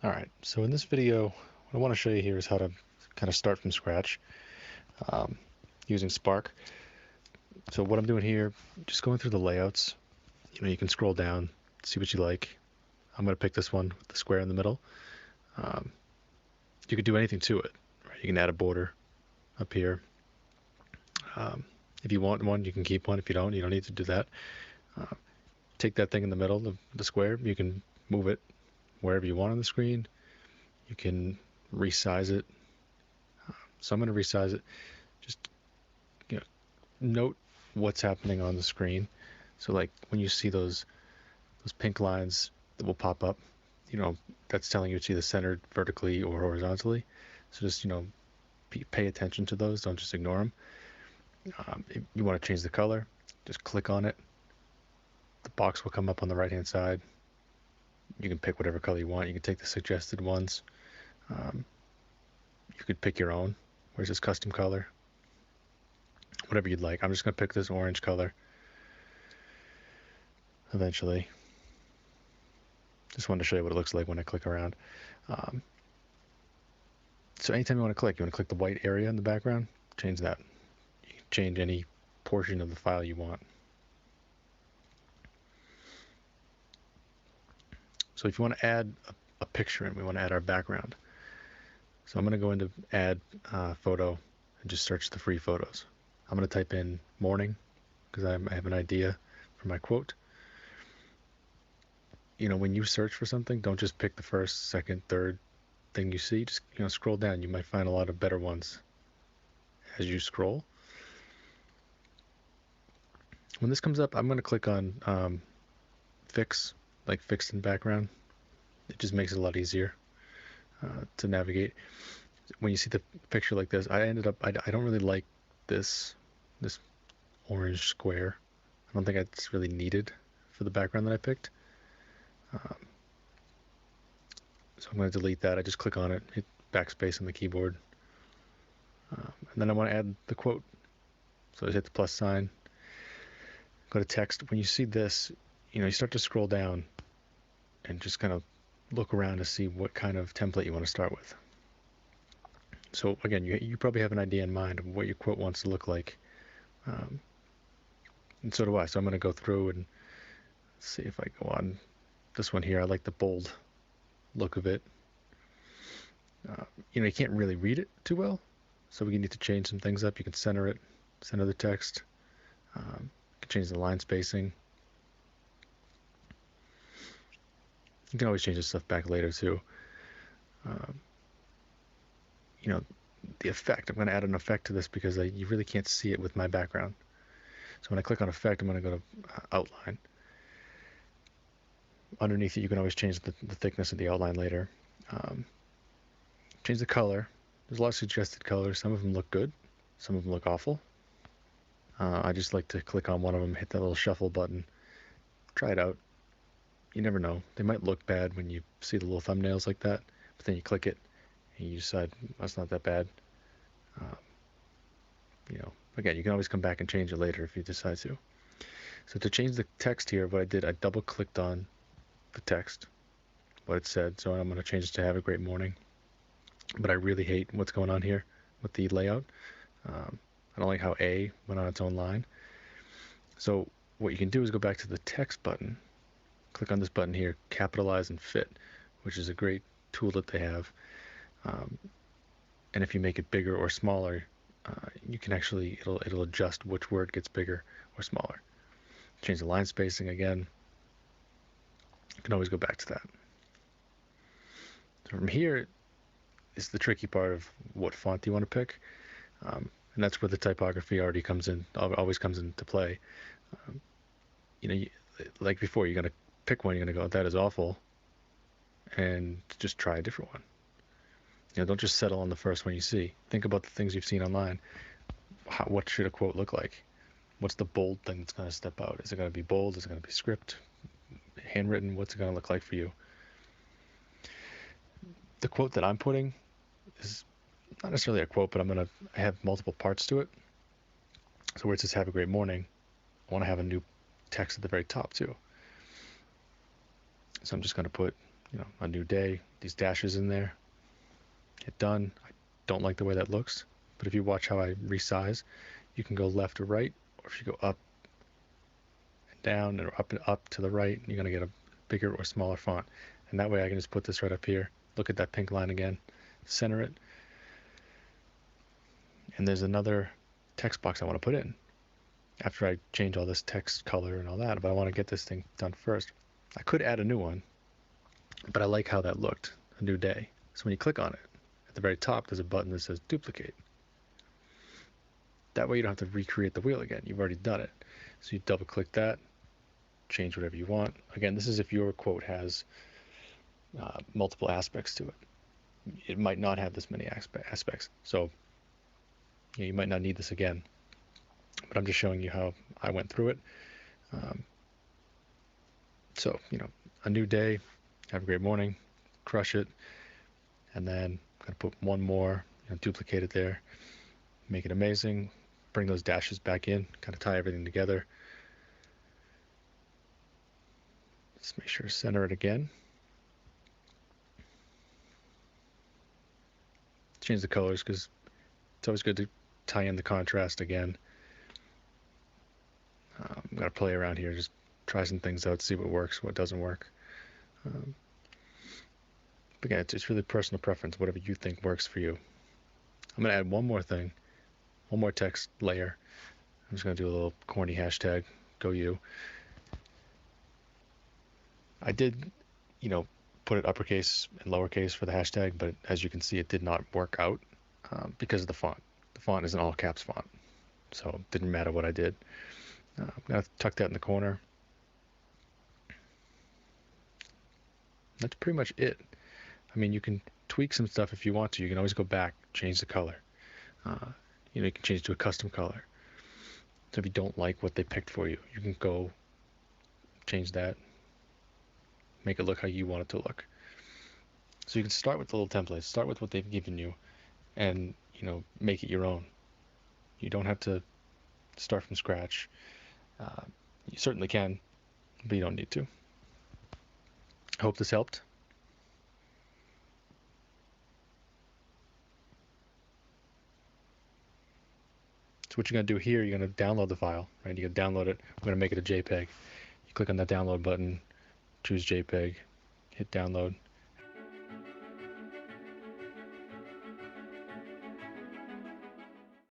Alright, so in this video, what I want to show you here is how to kind of start from scratch um, using Spark. So what I'm doing here, just going through the layouts, you can scroll down, see what you like. I'm going to pick this one with the square in the middle. Um, you could do anything to it, right? You can add a border up here. Um, if you want one, you can keep one. If you don't need to do that. Uh, take that thing in the middle, the square, you can move it wherever you want on the screen. You can resize it. So I'm going to resize it. Just you know, note what's happening on the screen. So like when you see those pink lines that will pop up, that's telling you it's either centered vertically or horizontally. So just pay attention to those. Don't just ignore them. If you want to change the color, just click on it. The box will come up on the right hand side. You can pick whatever color you want. You can take the suggested ones. You could pick your own. Where's this custom color? Whatever you'd like. I'm just going to pick this orange color eventually. Just wanted to show you what it looks like when I click around. So anytime you want to click the white area in the background, change that. You can change any portion of the file you want. So if you want to add a picture in, we want to add our background. So I'm going to go into add photo and just search the free photos. I'm going to type in morning because I have an idea for my quote. When you search for something, don't just pick the first, second, third thing you see. Just scroll down. You might find a lot of better ones as you scroll. When this comes up, I'm going to click on fix, like fixed in background. It just makes it a lot easier to navigate. When you see the picture like this, I don't really like this orange square. I don't think it's really needed for the background that I picked. So I'm going to delete that. I just click on it, hit backspace on the keyboard. And then I want to add the quote. So I hit the plus sign, go to text. When you see this, you start to scroll down and just kind of look around to see what kind of template you want to start with. So again, you probably have an idea in mind of what your quote wants to look like. And so do I. So I'm going to go through and see if I go on this one here. I like the bold look of it. You can't really read it too well, so we need to change some things up. You can center it, center the text. You can change the line spacing. You can always change this stuff back later too. The effect, I'm going to add an effect to this because you really can't see it with my background. So when I click on effect, I'm going to go to outline. Underneath it, you can always change the thickness of the outline later. Change the color. There's a lot of suggested colors. Some of them look good. Some of them look awful. I just like to click on one of them, hit that little shuffle button, try it out. You never know. They might look bad when you see the little thumbnails like that, but then you click it and you decide that's not that bad. Again, you can always come back and change it later if you decide to. So to change the text here, what I did, I double clicked on the text, what it said. So I'm going to change it to have a great morning. But I really hate what's going on here with the layout. I don't like how A went on its own line. So what you can do is go back to the text button, click on this button here, capitalize and fit, which is a great tool that they have. And if you make it bigger or smaller, you can actually, it'll adjust which word gets bigger or smaller. Change the line spacing again. You can always go back to that. So from here is the tricky part of what font you want to pick. And that's where the typography always comes into play. Like before, you're going to pick one, you're going to go, that is awful, and just try a different one. Don't just settle on the first one you see. Think about the things you've seen online. What should a quote look like? What's the bold thing that's going to step out? Is it going to be bold? Is it going to be script? Handwritten? What's it going to look like for you? The quote that I'm putting is not necessarily a quote, but I have multiple parts to it. So where it says have a great morning, I want to have a new text at the very top too. So I'm just going to put a new day, these dashes in there, hit done. I don't like the way that looks, but if you watch how I resize, you can go left or right, or if you go up and down or up and up to the right, you're going to get a bigger or smaller font. And that way I can just put this right up here, look at that pink line again, center it, and there's another text box I want to put in after I change all this text color and all that, but I want to get this thing done first. I could add a new one, but I like how that looked, a new day. So when you click on it, at the very top, there's a button that says duplicate. That way you don't have to recreate the wheel again. You've already done it. So you double click that, change whatever you want. Again, this is if your quote has multiple aspects to it. It might not have this many aspects. So you might not need this again. But I'm just showing you how I went through it. So, a new day, have a great morning, crush it, and then I'm going to put one more, duplicate it there, make it amazing, bring those dashes back in, kind of tie everything together. Let's make sure to center it again. Change the colors because it's always good to tie in the contrast again. I'm going to play around here, just try some things out, see what works, what doesn't work. But again, it's really personal preference, whatever you think works for you. I'm going to add one more thing, one more text layer. I'm just going to do a little corny hashtag, go you. I did, put it uppercase and lowercase for the hashtag, but as you can see, it did not work out because of the font. The font is an all caps font, so it didn't matter what I did. I'm going to tuck that in the corner. That's pretty much it. I mean, you can tweak some stuff if you want to. You can always go back, change the color. You can change it to a custom color. So if you don't like what they picked for you, you can go change that, make it look how you want it to look. So you can start with the little templates, start with what they've given you, and make it your own. You don't have to start from scratch. You certainly can, but you don't need to. I hope this helped. So what you're going to do here, you're going to download the file, right? You're going to download it. We're going to make it a JPEG. You click on that download button, choose JPEG, hit download.